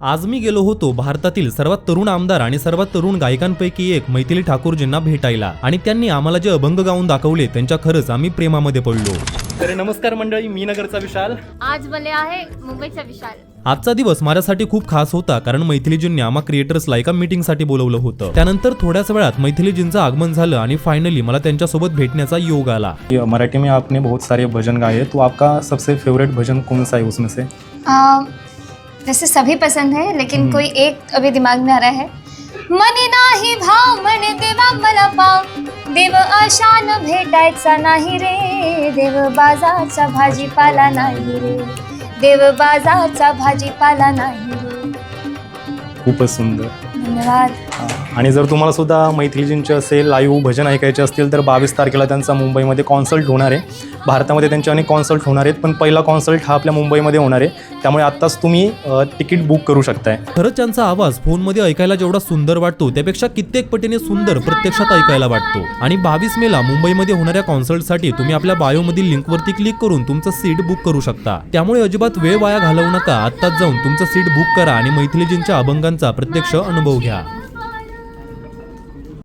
आज मी गेलो होतो भारतातील सर्वात तरुण आमदार आणि सर्वात तरुण गायकांपैकी एक मैथिली ठाकूरजींना भेटायला आणि त्यांनी आम्हाला जे अभंग गाऊन दाखवले त्यांच्या खरंच आम्ही प्रेमामध्ये पडलो। तर नमस्कार मंडळी, मी नगरचा विशाल। आज भले आहे मुंबईचा विशाल। आजचा दिवस माझ्यासाठी खूप खास होता कारण मैथिलीजींनी आम्हा क्रिएटर्सला एका मीटिंगसाठी बोलवलं होतं। त्यानंतर थोड्याच वेळात मैथिलीजींचं आगमन झालं आणि फायनली मला त्यांच्यासोबत भेटण्याचा योग आला। मराठी में आपने बहुत सारे भजन गाए, तो आपका सबसे फेवरेट भजन कौन सा है उसमें से? वैसे सभी पसंद है, लेकिन कोई एक अभी दिमाग में आ रहा है। मनी नाही भाव म्हणे देवा मला पाव, देव आशान भेटायचा नाही रे, देव बाजारचा भाजीपाला नाही रे, देव बाजारचा भाजीपाला नाही रे। खूपच सुंदर, धन्यवाद। आणि जर तुम्हाला सुद्धा मैथिलीजींचे असे लाईव्ह भजन ऐकायचे असतील तर 22 तारखेला त्यांचा मुंबईमध्ये कॉन्सर्ट होणार आहे। भारतामध्ये त्यांचे अनेक कॉन्सर्ट होणार आहेत, पण पहिला कॉन्सर्ट हा आपल्या मुंबईमध्ये होणार आहे, त्यामुळे आत्ताच तुम्ही तिकीट बुक करू शकताय। खरंच त्यांचा आवाज फोनमध्ये ऐकायला जेवढा सुंदर वाटतो त्यापेक्षा कित्येक पटीने सुंदर प्रत्यक्षात ऐकायला वाटतो। आणि 22 मेला मुंबईमध्ये होणाऱ्या कॉन्सर्टसाठी तुम्ही आपल्या बायोमधील लिंकवरती क्लिक करून तुमचं सीट बुक करू शकता। त्यामुळे अजिबात वेळ वाया घालवू नका, आत्ताच जाऊन तुमचं सीट बुक करा आणि मैथिलीजींच्या अभंगांचा प्रत्यक्ष अनुभव घ्या।